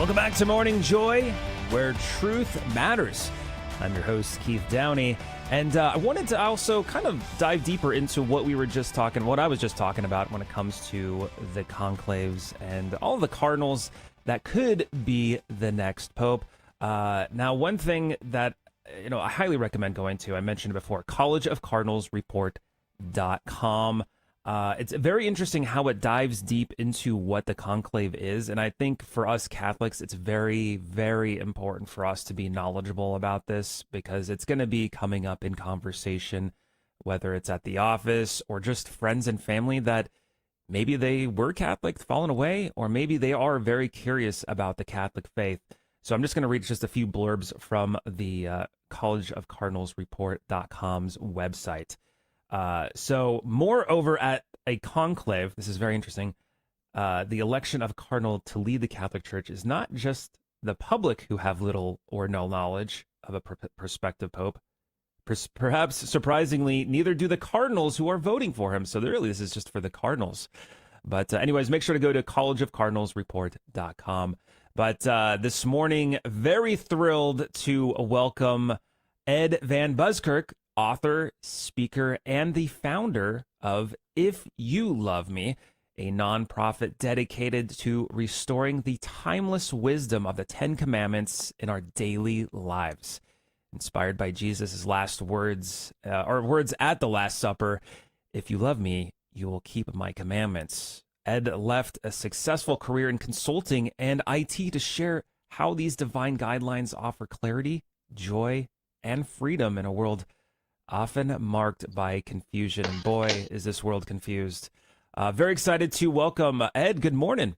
Welcome back to Morning Joy, where truth matters. I'm your host, Keith Downey, and I wanted to also kind of dive deeper into what I was just talking about when it comes to the conclaves and all the cardinals that could be the next pope. Now, one thing that I highly recommend going to, I mentioned it before, collegeofcardinalsreport.com. It's very interesting how it dives deep into what the conclave is. And I think for us Catholics, it's very, very important for us to be knowledgeable about this because it's going to be coming up in conversation, whether it's at the office or just friends and family that maybe they were Catholic, fallen away, or maybe they are very curious about the Catholic faith. So I'm just going to read just a few blurbs from the collegeofcardinalsreport.com's website. So moreover, at a conclave, this is very interesting, the election of a cardinal to lead the Catholic Church is not just the public who have little or no knowledge of a prospective pope. Perhaps surprisingly, neither do the cardinals who are voting for him. So really, this is just for the cardinals. But anyways, make sure to go to collegeofcardinalsreport.com. But this morning, very thrilled to welcome Ed Van Buskirk, author, speaker, and the founder of If You Love Me, a nonprofit dedicated to restoring the timeless wisdom of the Ten Commandments in our daily lives. Inspired by Jesus' last words, or words at the Last Supper, "If you love me, you will keep my commandments." Ed left a successful career in consulting and IT to share how these divine guidelines offer clarity, joy, and freedom in a world often marked by confusion. And boy, is this world confused. Very excited to welcome Ed. Good morning.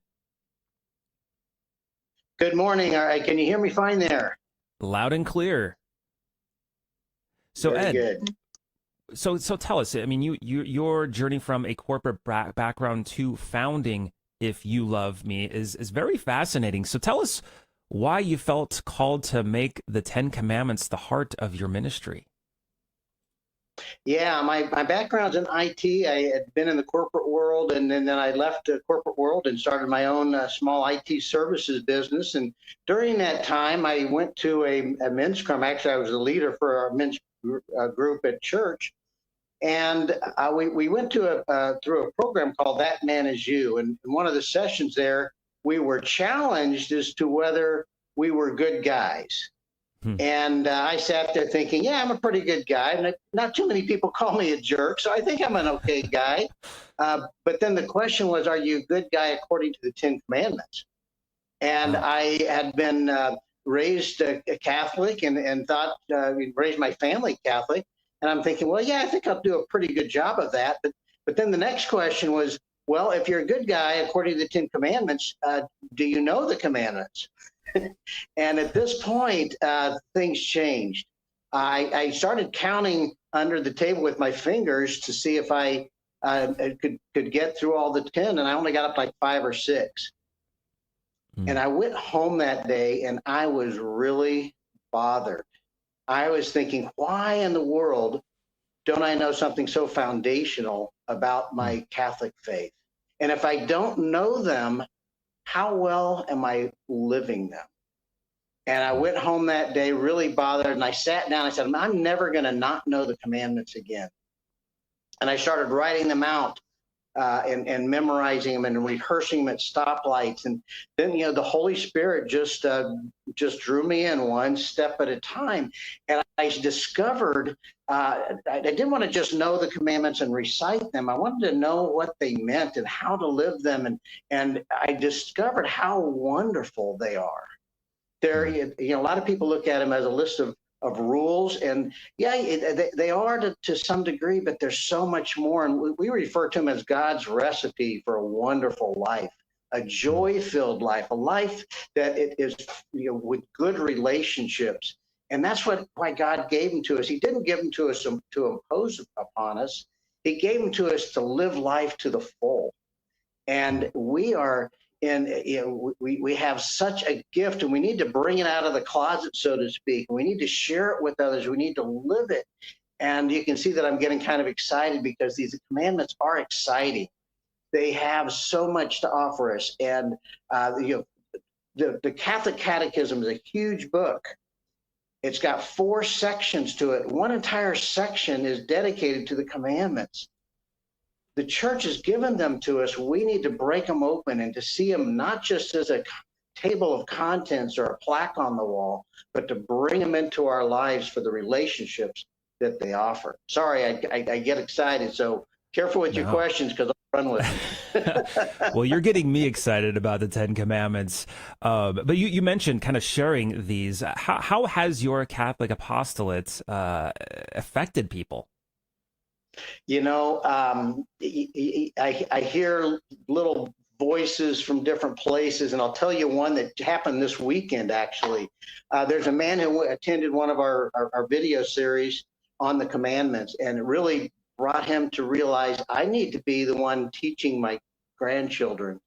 Good morning. All right. Can you hear me fine there? Loud and clear. So Very Ed, good. so tell us, I mean, your journey from a corporate background to founding If You Love Me is very fascinating. So tell us why you felt called to make the Ten Commandments the heart of your ministry. Yeah, my background's in IT. I had been in the corporate world, and then I left the corporate world and started my own small IT services business. And during that time, I went to a men's scrum. Actually, I was the leader for our men's group at church. And we went to through a program called That Man Is You. And in one of the sessions there, we were challenged as to whether we were good guys. And I sat there thinking, yeah, I'm a pretty good guy. And not too many people call me a jerk, so I think I'm an okay guy. But then the question was, are you a good guy according to the Ten Commandments? And I had been raised a Catholic and thought, raised my family Catholic. And I'm thinking, well, yeah, I think I'll do a pretty good job of that. But then the next question was, well, if you're a good guy according to the Ten Commandments, do you know the commandments? And at this point, things changed. I started counting under the table with my fingers to see if I could get through all the 10, and I only got up like 5 or 6. And I went home that day, and I was really bothered. I was thinking, why in the world don't I know something so foundational about my Catholic faith? And if I don't know them, how well am I living them? And I went home that day really bothered, and I sat down and I said, I'm never going to not know the commandments again. And I started writing them out and memorizing them and rehearsing them at stoplights. And then, the Holy Spirit just drew me in one step at a time. And I discovered I didn't want to just know the commandments and recite them. I wanted to know what they meant and how to live them. And I discovered how wonderful they are. They're, a lot of people look at them as a list of rules, and they are to some degree, but there's so much more. And we refer to them as God's recipe for a wonderful life, a joy-filled life, a life that it is with good relationships. And that's why God gave them to us. He didn't give them to us to impose upon us. He gave them to us to live life to the full. And we are we have such a gift, and we need to bring it out of the closet, so to speak. We need to share it with others. We need to live it. And you can see that I'm getting kind of excited because these commandments are exciting. They have so much to offer us. And the Catholic Catechism is a huge book. It's got 4 sections to it. One entire section is dedicated to the commandments. The church has given them to us. We need to break them open and to see them not just as a table of contents or a plaque on the wall, but to bring them into our lives for the relationships that they offer. Sorry, I get excited. So careful with your questions, because I'll run with them. Well, you're getting me excited about the 10 Commandments. But you mentioned kind of sharing these. How has your Catholic apostolate affected people? You know, I hear little voices from different places, and I'll tell you one that happened this weekend, actually. There's a man who attended one of our video series on the commandments, and it really brought him to realize, I need to be the one teaching my grandchildren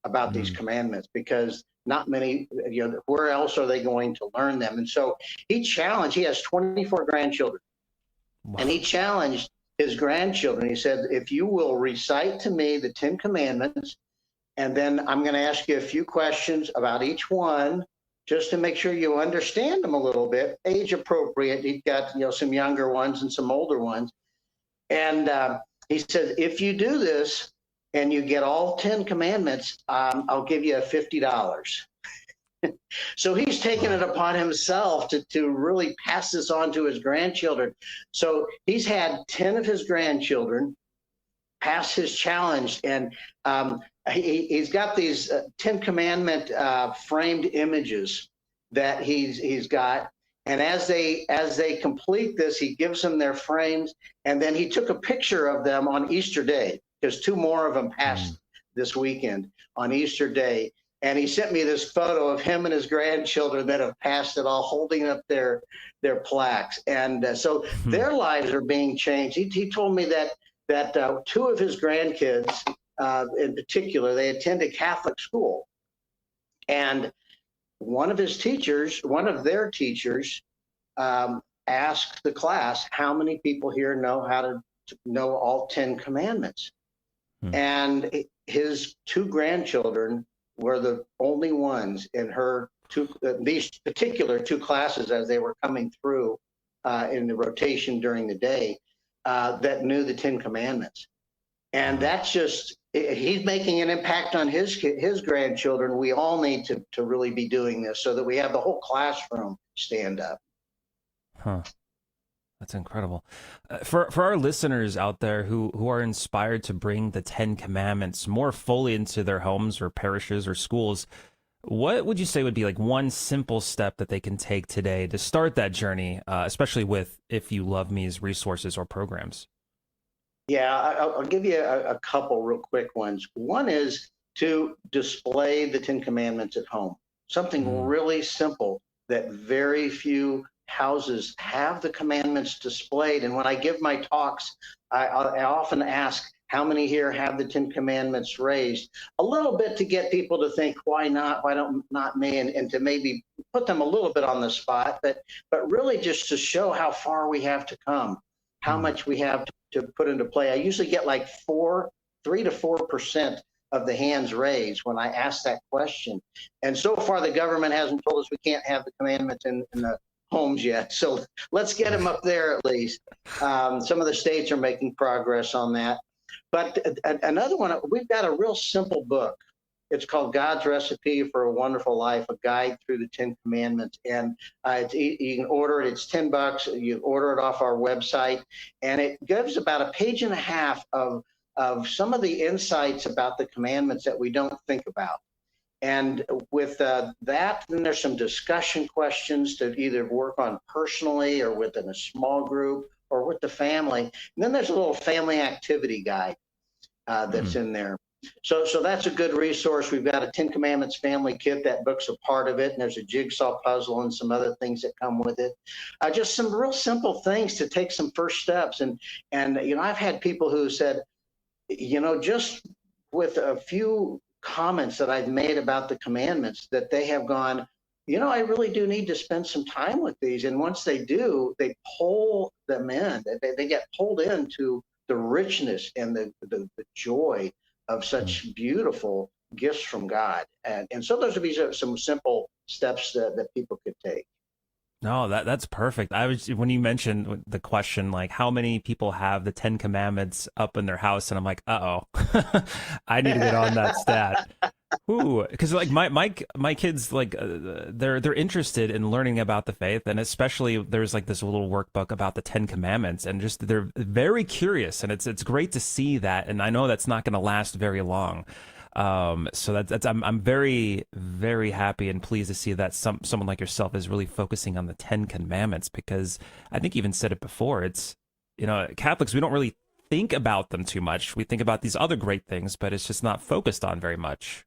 about these commandments, because not many, where else are they going to learn them? And so he has 24 grandchildren. Wow. And he challenged his grandchildren. He said, if you will recite to me the 10 Commandments, and then I'm going to ask you a few questions about each one, just to make sure you understand them a little bit, age appropriate. He's got, some younger ones and some older ones. And he said, if you do this and you get all 10 commandments, I'll give you $50. So he's taken it upon himself to really pass this on to his grandchildren. So he's had 10 of his grandchildren pass his challenge, and he's got these 10 Commandment framed images that he's got. And as they complete this, he gives them their frames, and then he took a picture of them on Easter Day, because 2 more of them passed this weekend on Easter Day. And he sent me this photo of him and his grandchildren that have passed it all, holding up their plaques. And so their lives are being changed. He told me that 2 of his grandkids, in particular, they attend a Catholic school. And one of their teachers, asked the class, how many people here know how to know all 10 commandments? And his 2 grandchildren were the only ones in these particular 2 classes, as they were coming through in the rotation during the day, that knew the 10 Commandments. And that's just, he's making an impact on his grandchildren. We all need to really be doing this, so that we have the whole classroom stand up. Huh. That's incredible. For our listeners out there who are inspired to bring the 10 Commandments more fully into their homes or parishes or schools, what would you say would be like one simple step that they can take today to start that journey, especially with If You Love Me's resources or programs? Yeah, I'll give you a couple real quick ones. One is to display the 10 Commandments at home. Something really simple that very few houses have the commandments displayed. And when I give my talks, I often ask, how many here have the 10 Commandments raised? A little bit to get people to think, why not? Why don't not me? And to maybe put them a little bit on the spot, but really just to show how far we have to come, how much we have to put into play. I usually get like 3 to 4% of the hands raised when I ask that question. And so far, the government hasn't told us we can't have the commandments in the homes yet. So let's get them up there at least. Some of the states are making progress on that. But another one, we've got a real simple book. It's called God's Recipe for a Wonderful Life, a guide through the 10 Commandments. And you can order it. It's $10. You order it off our website. And it gives about a page and a half of some of the insights about the commandments that we don't think about. And with that, then there's some discussion questions to either work on personally or within a small group or with the family. And then there's a little family activity guide that's in there. So that's a good resource. We've got a 10 Commandments family kit. That book's a part of it. And there's a jigsaw puzzle and some other things that come with it. Just some real simple things to take some first steps. And I've had people who said, just with a few comments that I've made about the commandments, that they have gone, I really do need to spend some time with these. And once they do, they pull them in. They get pulled into the richness and the joy of such beautiful gifts from God. And so those would be some simple steps that people could take. No, that's perfect. I was when you mentioned the question, like how many people have the Ten Commandments up in their house, and I'm like, uh-oh, I need to get on that stat. Ooh, because like my kids like they're interested in learning about the faith, and especially there's like this little workbook about the Ten Commandments, and just they're very curious, and it's great to see that, and I know that's not going to last very long. So that's I'm very, very happy and pleased to see that someone like yourself is really focusing on the Ten Commandments, because I think you even said it before. It's, Catholics, we don't really think about them too much. We think about these other great things, but it's just not focused on very much.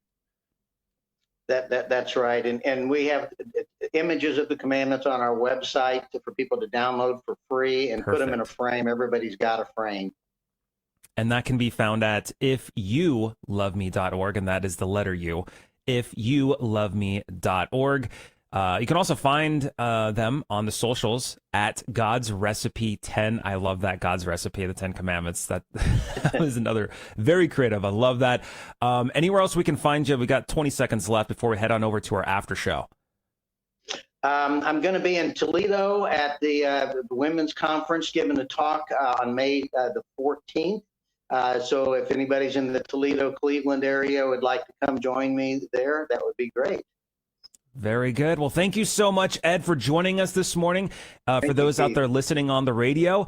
That's right. And we have images of the commandments on our website for people to download for free and put them in a frame. Everybody's got a frame. And that can be found at ifyouloveme.org, and that is the letter U, ifyouloveme.org. You can also find them on the socials at God's Recipe 10. I love that, God's Recipe, the 10 Commandments. That was another very creative. I love that. Anywhere else we can find you? We got 20 seconds left before we head on over to our after show. I'm going to be in Toledo at the Women's Conference giving a talk on May the 14th. So if anybody's in the Toledo, Cleveland area would like to come join me there, that would be great. Very good. Well, thank you so much, Ed, for joining us this morning. For those out there listening on the radio,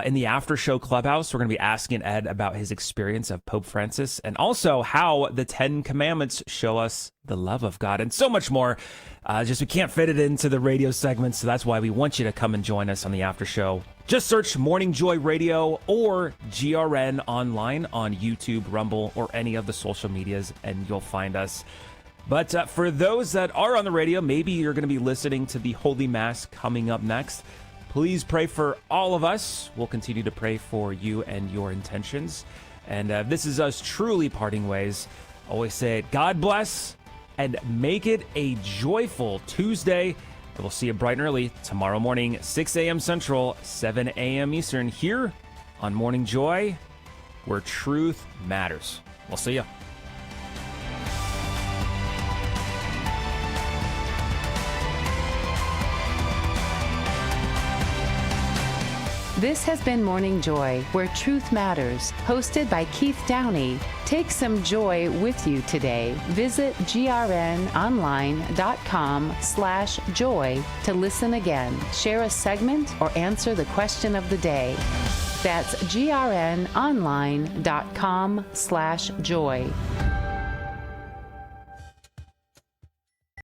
in the after show clubhouse, we're going to be asking Ed about his experience of Pope Francis, and also how the 10 Commandments show us the love of God, and so much more. Just we can't fit it into the radio segment, so that's why we want you to come and join us on the after show. Just search Morning Joy Radio or GRN online on YouTube, Rumble, or any of the social medias, and you'll find us. But for those that are on the radio, maybe you're going to be listening to the Holy Mass coming up next. Please pray for all of us. We'll continue to pray for you and your intentions. And this is us truly parting ways. Always say it, God bless, and make it a joyful Tuesday. We'll see you bright and early tomorrow morning, 6 a.m. Central, 7 a.m. Eastern, here on Morning Joy, where truth matters. We'll see you. This has been Morning Joy, where truth matters, hosted by Keith Downey. Take some joy with you today. Visit grnonline.com/joy to listen again, share a segment, or answer the question of the day. That's grnonline.com/joy.